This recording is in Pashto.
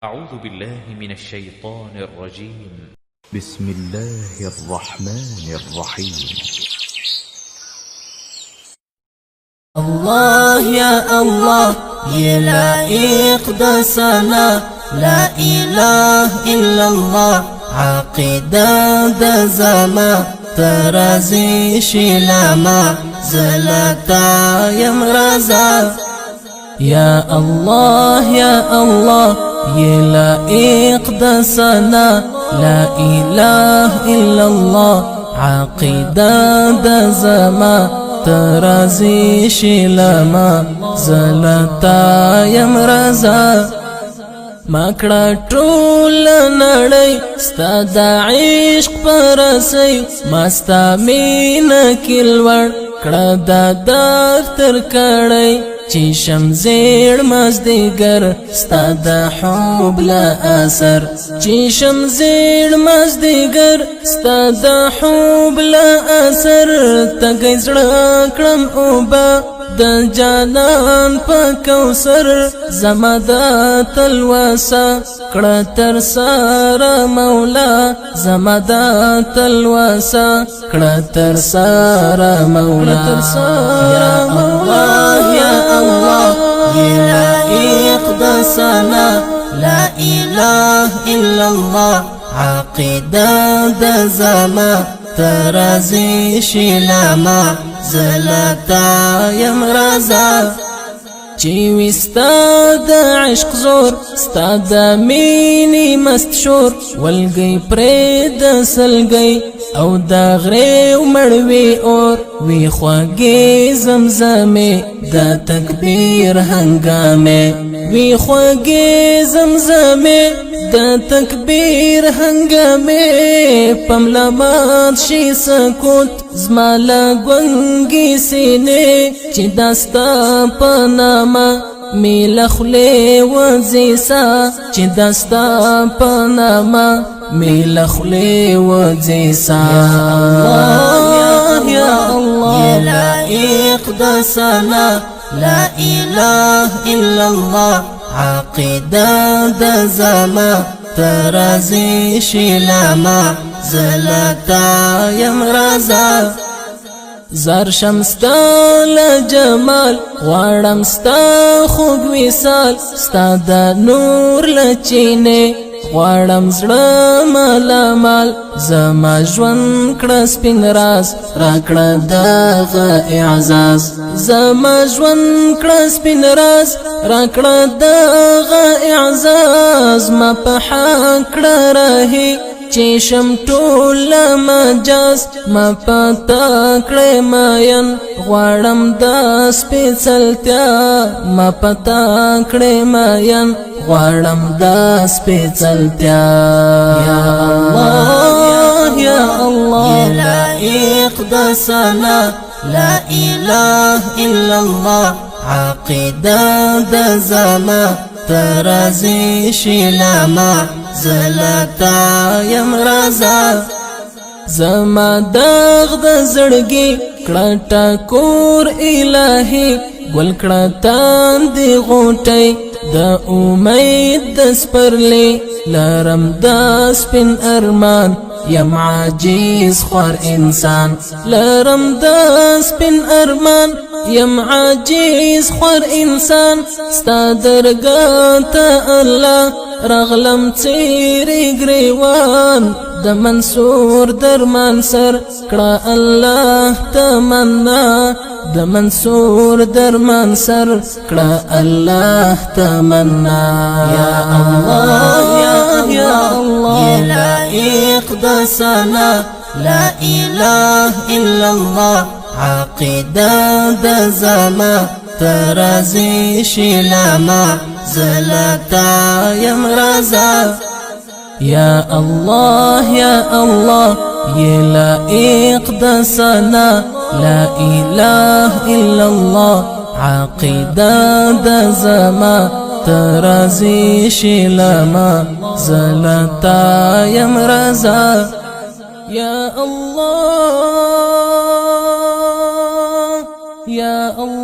أعوذ بالله من الشيطان الرجيم. بسم الله الرحمن الرحيم. الله يا الله يا لائق د سنا، لا إله إلا الله عقيدة د زما، ترازي شلما زلتا يمرزا. يا الله يا الله يا لائق د سنا، لا إله إلا الله عقيدة د زما، ترازي شلما زلتا يمرزا. مکړه ټول نړۍ ستا د عشق پرسۍ، مستا مینه کې لوړ کړه د در تر کړۍ، چې شمزیړ مازدیګر ستا د حب له اثر، چې شمزیړ مازدیګر ستا د حب له اثر، تږی زړه کړم اوبه د جانان په کوثر، زما د تلوسه کړه تر سره مولا، زما د تلوسه کړه تر سره مولا. یا الله یا الله یا لائق د سنا، لا إله إلا الله عقیده د زما، ترازی شلما زلتا یمرزا. چی وستا د عشق زور ستا د مینی مست شور، ولګی پرې د سلګی او د غری مړوي اور، وی خوږی زمزمه د تکبیر هنګامه، وی خوږی زمزمه د تکبیر هنګامه، پملمات شي سکوت زما لګونګي سینې، چې داستا پنامه میله خولې وځیسا، چې داستا پنامه میله خولې وځیسا. یا الله یا لائق د سنا، لا إله إلا الله عقیده د زما، ترازی شلما زلتا یمرزا. زر شمستا لجمال غواړم ستا خوږ وصال، ستا د نور لچینه غواړم زړه ملامال، زما ژوند کړه سپین راز راکړه دغه اعزاز، زما ژوند کړه سپین راز راکړه دغه اعزاز، ما په حق کړه راهي چې شم ټول مجاز، ما پتا کړه ماین غواړم د سپېڅلتیا، ما پتا کړه ماین غواړم د سپېڅلتیا. یا الله یا الله یا لائق د سنا، لا إله إلا الله عقیده د زما، ترازی شلما زلتا یمرزا. زما دغ د زړګي کړه ټکور الهي، ګل کړه تاندې غوټۍ د امید د سپرلی، لرم د سپین ارمان یم عاجز خوار انسان، لرم د سپین ارمان یم عاجز خوار انسان، ستا درګاه ته الله رغلم څیرې ګریوان، د منصور درمان سر کړه الله تمنا، د منصور درمان سر کړه الله تمنا. یا الله یا الله یا لائق د سنا، لا إله إلا الله عقیده د زما، ترازی شلما زلتا یمرزا. یا الله یا الله یا لائق د سنا، لا إله إلا الله عقیده د زما، ترازی شلما زلتا یمرزا. یا الله یا الله